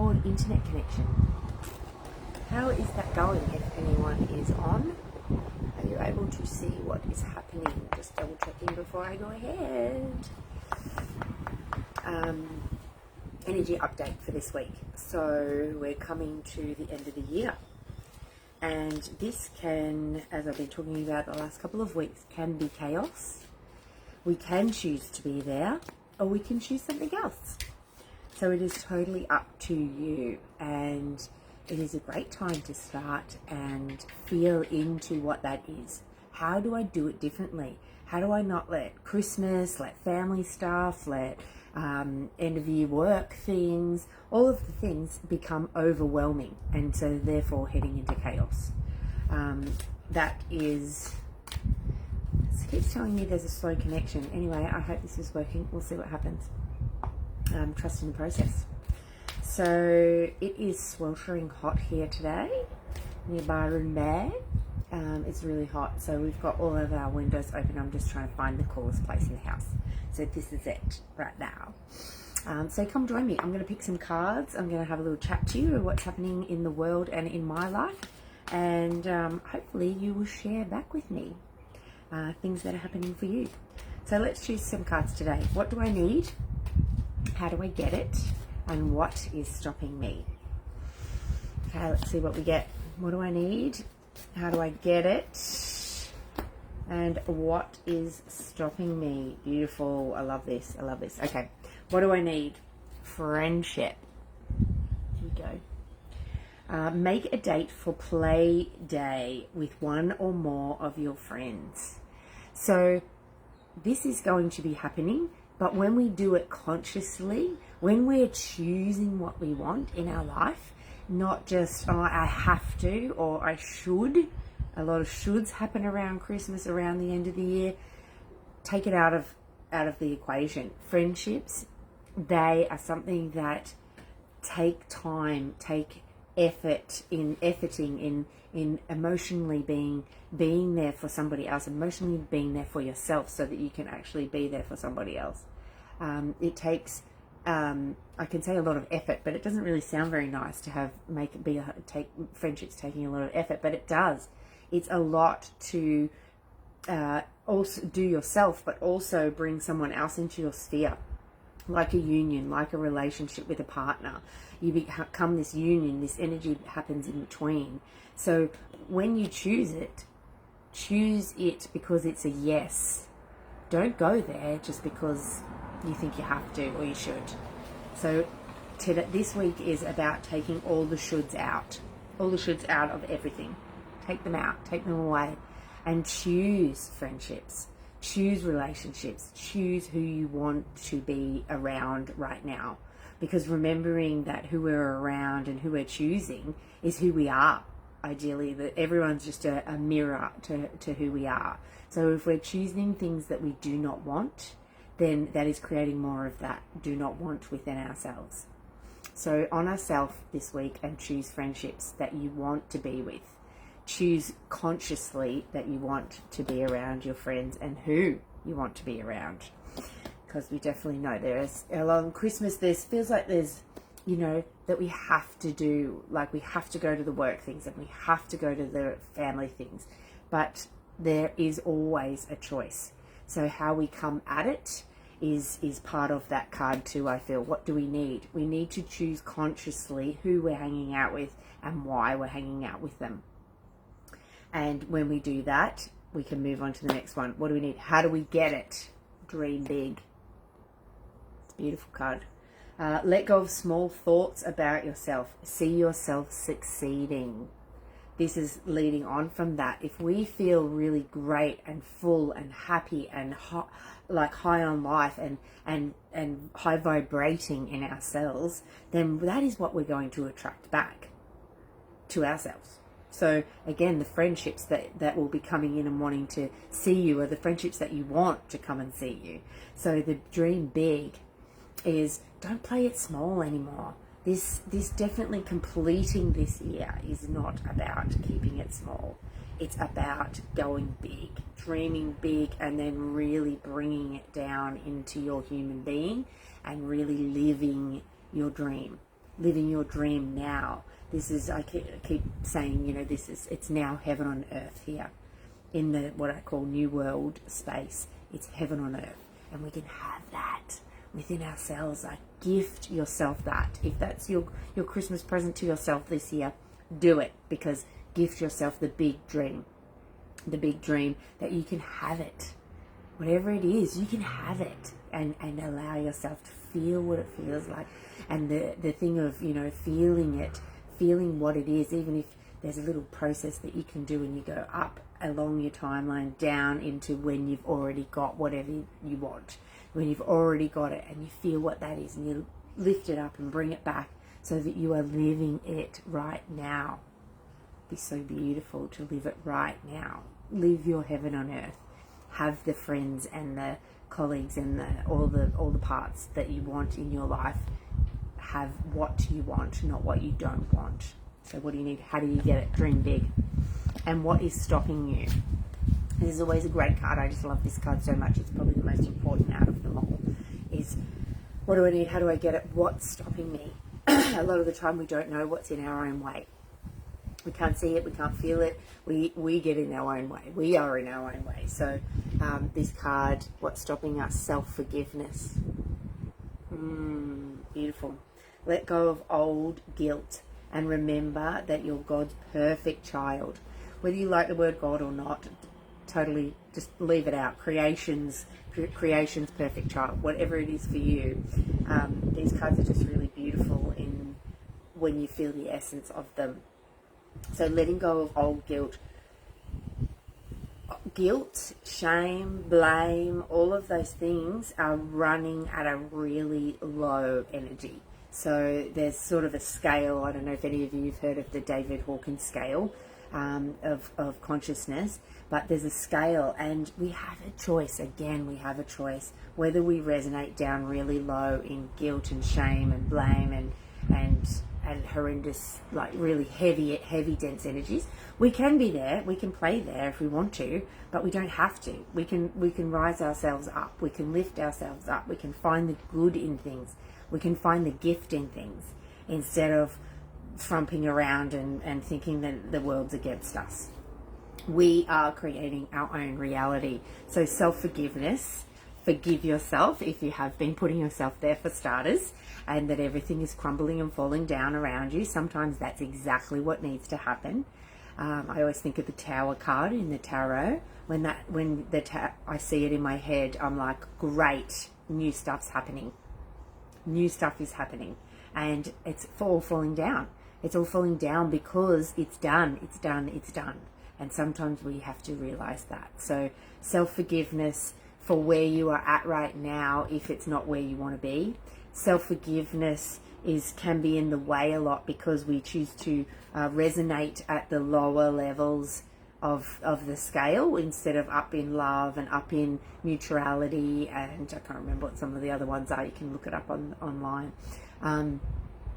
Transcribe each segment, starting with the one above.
called internet connection. How is that going if anyone is on? Are you able to see what is happening? Just double checking before I go ahead. Energy update for this week. So we're coming to the end of the year. And this can, as I've been talking about the last couple of weeks, can be chaos. We can choose to be there, or we can choose something else. So it is totally up to you. And it is a great time to start and feel into what that is. How do I do it differently? How do I not let Christmas, let family stuff, let end of year work things, all of the things become overwhelming, and so therefore heading into chaos. That is, it keeps telling me there's a slow connection. Anyway, I hope this is working. We'll see what happens. Trust in the process. So it is sweltering hot here today near Byron Bay. It's really hot, so we've got all of our windows open. I'm just trying to find the coolest place in the house. So this is it right now. So come join me. I'm going to pick some cards. I'm going to have a little chat to you of what's happening in the world and in my life. And hopefully you will share back with me things that are happening for you. So let's choose some cards today. What do I need? How do I get it? And what is stopping me? Okay, let's see what we get. What do I need? How do I get it? And what is stopping me? Beautiful. I love this. I love this. Okay. What do I need? Friendship. Here we go. Make a date for play day with one or more of your friends. So this is going to be happening, but when we do it consciously, when we're choosing what we want in our life, not just, oh, I have to or I should. A lot of shoulds happen around Christmas, around the end of the year. Take it out of the equation. Friendships, they are something that take time, take effort in efforting, in emotionally being there for somebody else, emotionally being there for yourself, so that you can actually be there for somebody else. It takes, I can say a lot of effort, but it doesn't really sound very nice to take friendships taking a lot of effort, but it does. It's a lot to also do yourself, but also bring someone else into your sphere, like a union, like a relationship with a partner. You become this union, this energy happens in between. So when you choose it because it's a yes. Don't go there just because you think you have to or you should. So this week is about taking all the shoulds out of everything. Take them out, take them away, and choose friendships, choose relationships, choose who you want to be around right now. Because remembering that who we're around and who we're choosing is who we are. Ideally, that everyone's just a mirror to who we are. So if we're choosing things that we do not want, then that is creating more of that do not want within ourselves. So honor yourself this week and choose friendships that you want to be with. Choose consciously that you want to be around your friends and who you want to be around. Because we definitely know there's along Christmas, feels like there's, that we have to do, like we have to go to the work things and we have to go to the family things. But there is always a choice. So how we come at it is part of that card too, I feel. What do we need? We need to choose consciously who we're hanging out with and why we're hanging out with them. And when we do that, we can move on to the next one. What do we need? How do we get it? Dream big. It's a beautiful card. Let go of small thoughts about yourself. See yourself succeeding. This is leading on from that. If we feel really great and full and happy and high on life and high vibrating in ourselves, then that is what we're going to attract back to ourselves. So again, the friendships that will be coming in and wanting to see you are the friendships that you want to come and see you. So the dream big is don't play it small anymore. This definitely completing this year is not about keeping it small. It's about going big, dreaming big, and then really bringing it down into your human being and really living your dream. living your dream now. This is, I keep saying, it's now heaven on earth here in the, what I call new world space. It's heaven on earth, and we can have that within ourselves. Like, gift yourself that. If that's your Christmas present to yourself this year, do it, because gift yourself the big dream that you can have it. Whatever it is, you can have it, and allow yourself to feel what it feels like. And the thing of, feeling it, feeling what it is, even if there's a little process that you can do, and you go up along your timeline down into when you've already got whatever you want, when you've already got it, and you feel what that is, and you lift it up and bring it back so that you are living it right now. It'd be so beautiful to live it right now. Live your heaven on earth. Have the friends and the colleagues and all the parts that you want in your life. Have what you want, not what you don't want. So what do you need? How do you get it? Dream big. And what is stopping you? This is always a great card. I just love this card so much. It's probably the most important out of them all. Is, what do I need? How do I get it? What's stopping me? A lot of the time we don't know what's in our own way. We can't see it. We can't feel it. We get in our own way. We are in our own way. So this card, what's stopping us? Self-forgiveness. Beautiful. Let go of old guilt and remember that you're God's perfect child. Whether you like the word God or not, totally just leave it out. Creation's perfect child, whatever it is for you. These cards are just really beautiful in when you feel the essence of them. So letting go of old guilt. Guilt, shame, blame, all of those things are running at a really low energy. So there's sort of a scale. I don't know if any of you have heard of the David Hawkins scale of consciousness, but there's a scale, and we have a choice. Again, we have a choice whether we resonate down really low in guilt and shame and blame and horrendous, like really heavy dense energies. We can be there, we can play there if we want to, but we don't have to. We can rise ourselves up, we can lift ourselves up, we can find the good in things, we can find the gift in things, instead of frumping around and thinking that the world's against us. We are creating our own reality. So self-forgiveness. Forgive yourself if you have been putting yourself there, for starters, and that everything is crumbling and falling down around you. Sometimes that's exactly what needs to happen. I always think of the Tower card in the tarot. I see it in my head, I'm like, great, new stuff's happening. New stuff is happening, and it's all falling down. It's all falling down because it's done. It's done. It's done. And sometimes we have to realize that. So self-forgiveness for where you are at right now, if it's not where you want to be. Self-forgiveness can be in the way a lot because we choose to resonate at the lower levels of the scale instead of up in love and up in neutrality, and I can't remember what some of the other ones are. You can look it up online.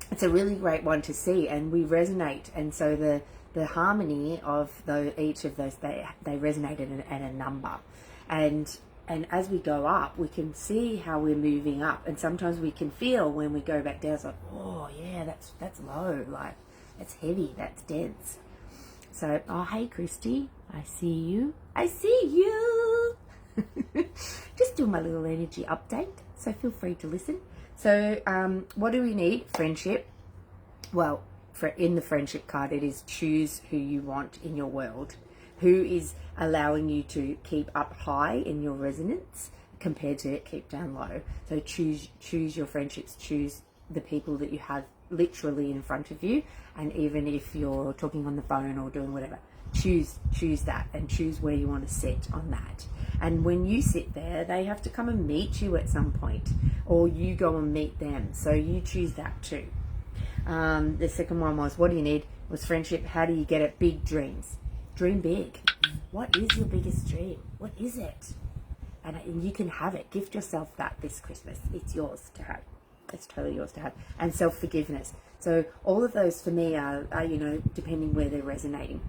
It's a really great one to see, and we resonate, and so the harmony of each of those, they resonate at a number, and as we go up, we can see how we're moving up, and sometimes we can feel when we go back down, it's like, oh yeah, that's low, like that's heavy, that's dense. So, oh hey Christy, I see you. Just do my little energy update, so feel free to listen. So, what do we need? Friendship. Well, in the friendship card, it is choose who you want in your world. Who is allowing you to keep up high in your resonance compared to keep down low. So choose your friendships, choose the people that you have literally in front of you, and even if you're talking on the phone or doing whatever, choose that, and choose where you want to sit on that. And when you sit there, they have to come and meet you at some point, or you go and meet them. So you choose that too. The second one was, what do you need? Was friendship. How do you get it? Big dreams. Dream big. What is your biggest dream? What is it? And you can have it. Gift yourself that this Christmas. It's yours to have. It's totally yours to have. And self-forgiveness. So all of those for me are depending where they're resonating.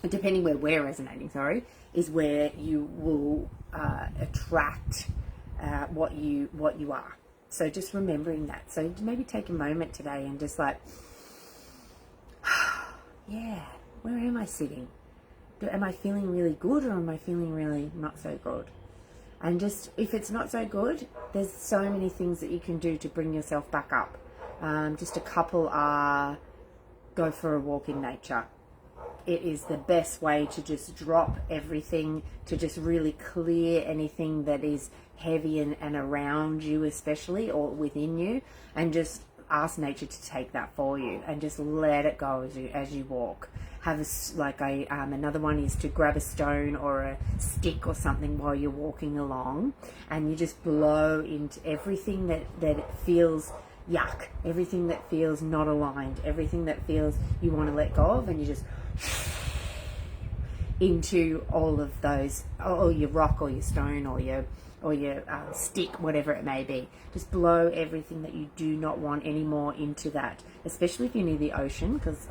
Depending where we're resonating, is where you will attract what you are. So just remembering that. So maybe take a moment today and just like, yeah, where am I sitting? Am I feeling really good, or am I feeling really not so good? And just, if it's not so good, there's so many things that you can do to bring yourself back up. Just a couple are go for a walk in nature. It is the best way to just drop everything, to just really clear anything that is heavy and around you especially, or within you, and just ask nature to take that for you and just let it go as you walk. Have another one is to grab a stone or a stick or something while you're walking along, and you just blow into everything that feels yuck, everything that feels not aligned, everything that feels you want to let go of, and you just into all of those, or your rock or your stone or your stick, whatever it may be. Just blow everything that you do not want anymore into that, especially if you're near the ocean, because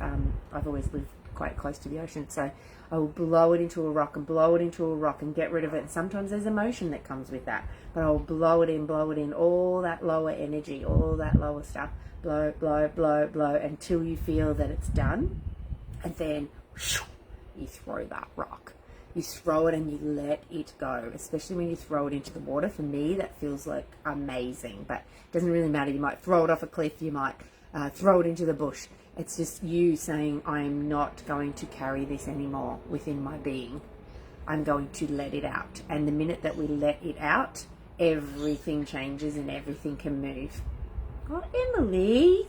I've always lived quite close to the ocean, so I will blow it into a rock and blow it into a rock and get rid of it. And sometimes there's emotion that comes with that, but I will blow it in, all that lower energy, all that lower stuff, blow, blow, blow, blow, until you feel that it's done. And then you throw that rock. You throw it and you let it go, especially when you throw it into the water. For me, that feels like amazing, but it doesn't really matter. You might throw it off a cliff, you might throw it into the bush. It's just you saying, I'm not going to carry this anymore within my being. I'm going to let it out. And the minute that we let it out, everything changes and everything can move. Oh, Emily,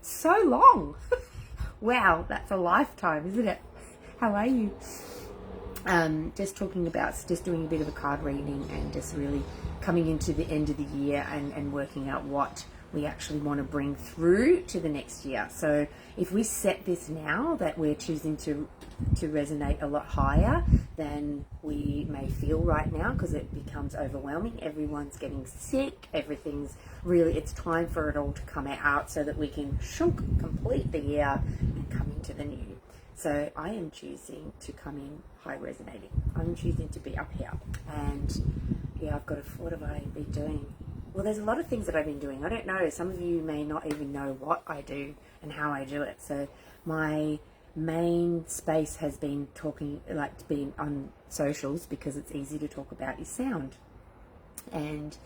so long. Wow, that's a lifetime, isn't it? How are you? Just talking about just doing a bit of a card reading and just really coming into the end of the year and working out what we actually want to bring through to the next year. So if we set this now, that we're choosing to resonate a lot higher than we may feel right now, because it becomes overwhelming. Everyone's getting sick. Everything's really, it's time for it all to come out so that we can complete the year and come into the new. So I am choosing to come in high resonating. I'm choosing to be up here. And yeah, what have I been doing? Well, there's a lot of things that I've been doing. I don't know. Some of you may not even know what I do and how I do it. So my main space has been being on socials, because it's easy to talk about your sound. And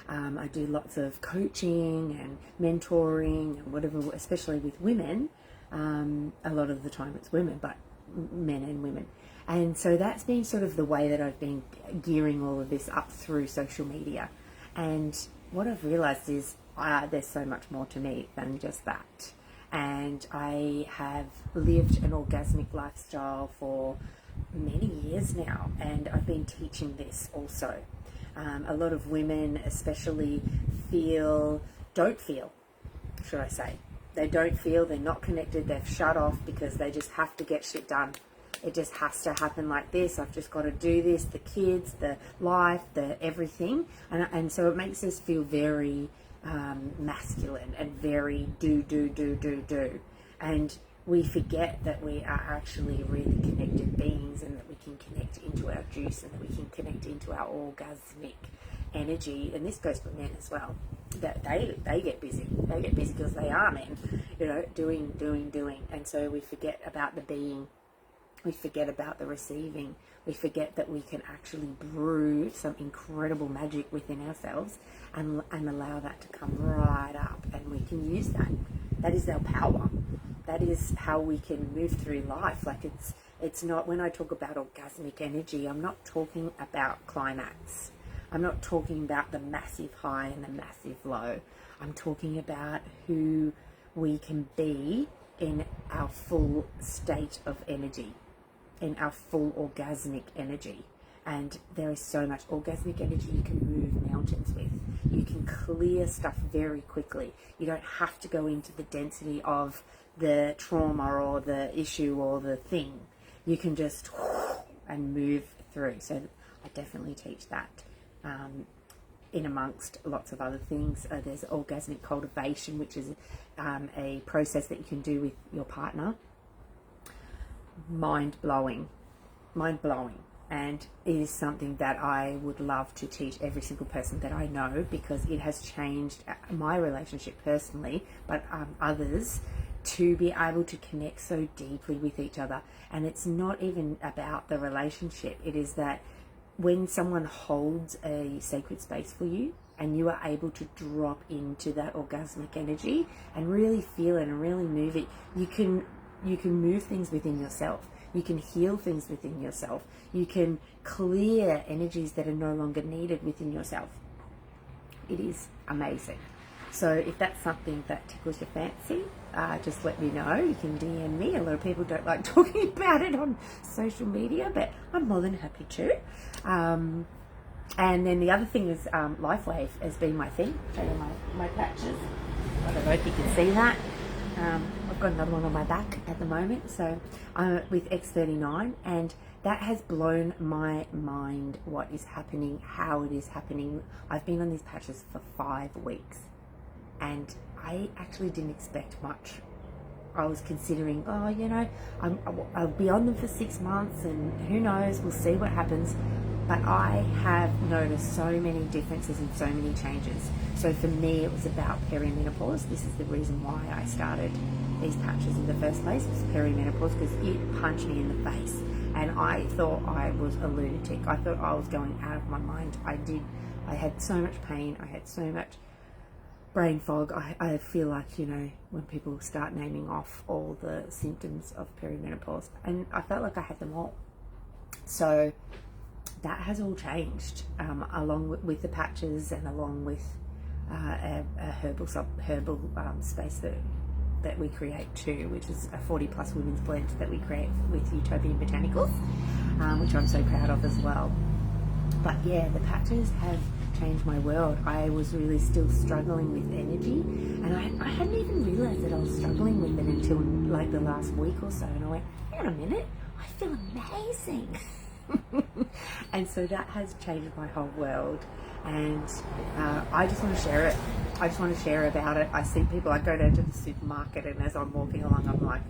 I do lots of coaching and mentoring and whatever, especially with women. A lot of the time it's women, but men and women. And so that's been sort of the way that I've been gearing all of this up through social media. And what I've realized is there's so much more to me than just that. And I have lived an orgasmic lifestyle for many years now, and I've been teaching this also. A lot of women especially don't feel, should I say. They don't feel, they're not connected, they've shut off because they just have to get shit done. It just has to happen like this. I've just got to do this, the kids, the life, the everything. And so it makes us feel very masculine and very do. And we forget that we are actually really connected beings, and that we can connect into our juice, and that we can connect into our orgasmic energy. And this goes for men as well. That they get busy. They get busy because they are men, doing. And so we forget about the being. We forget about the receiving. We forget that we can actually brew some incredible magic within ourselves and allow that to come right up. And we can use that. That is our power. That is how we can move through life. Like it's not, when I talk about orgasmic energy, I'm not talking about climax. I'm not talking about the massive high and the massive low. I'm talking about who we can be in our full state of energy, in our full orgasmic energy. And there is so much orgasmic energy you can move mountains with. You can clear stuff very quickly. You don't have to go into the density of the trauma or the issue or the thing. You can just and move through. So I definitely teach that. In amongst lots of other things, there's orgasmic cultivation, which is a process that you can do with your partner. Mind blowing. And it is something that I would love to teach every single person that I know, because it has changed my relationship personally, but others, to be able to connect so deeply with each other. And it's not even about the relationship. It is that when someone holds a sacred space for you and you are able to drop into that orgasmic energy and really feel it and really move it, you can move things within yourself. You can heal things within yourself. You can clear energies that are no longer needed within yourself. It is amazing. So if that's something that tickles your fancy, just let me know. You can DM me. A lot of people don't like talking about it on social media, but I'm more than happy to. And then the other thing is LifeWave has been my thing. Show you my patches. I don't know if you can see that. I've got another one on my back at the moment, so I'm with X39, and that has blown my mind what is happening, how it is happening. I've been on these patches for 5 weeks, and I actually didn't expect much. I was considering, oh, you know, I'll be on them for 6 months, and who knows, we'll see what happens. But I have noticed so many differences and so many changes. So for me, it was about perimenopause. This is the reason why I started these patches in the first place, was perimenopause, because it punched me in the face. And I thought I was a lunatic. I thought I was going out of my mind. I had so much pain. I had so much brain fog. I feel like, you know, when people start naming off all the symptoms of perimenopause, and I felt like I had them all. So that has all changed, along with the patches, and along with a herbal space that we create too, which is a 40+ women's blend that we create with Utopian Botanicals, which I'm so proud of as well. But yeah, the patches have changed my world. I was really still struggling with energy, and I hadn't even realized that I was struggling with it until like the last week or so, and I went, hang on a minute, I feel amazing. And so that has changed my whole world, and I just want to share it. I just want to share about it. I see people, I go down to the supermarket, and as I'm walking along, I'm like,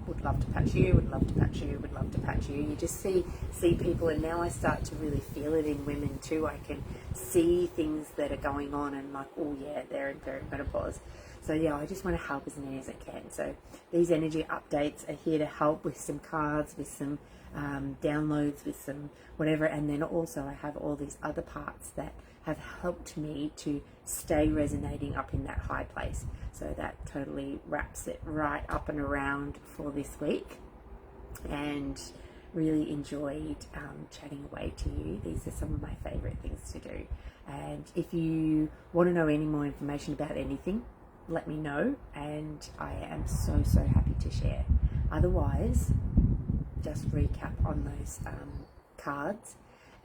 would love to patch you, would love to patch you, would love to patch you. You just see people, and now I start to really feel it in women too. I can see things that are going on, and like, oh yeah, they're in perimenopause. So yeah, I just want to help as many as I can. So these energy updates are here to help with some cards, with some downloads, with some whatever, and then also I have all these other parts that have helped me to stay resonating up in that high place. So that totally wraps it right up and around for this week, and really enjoyed chatting away to you. These are some of my favorite things to do, and if you want to know any more information about anything, let me know, and I am so happy to share. Otherwise, just recap on those cards,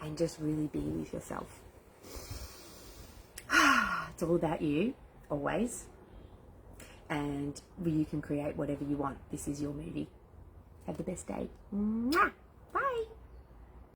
and just really be with yourself. It's all about you, always, and you can create whatever you want. This is your movie. Have the best day. Mwah!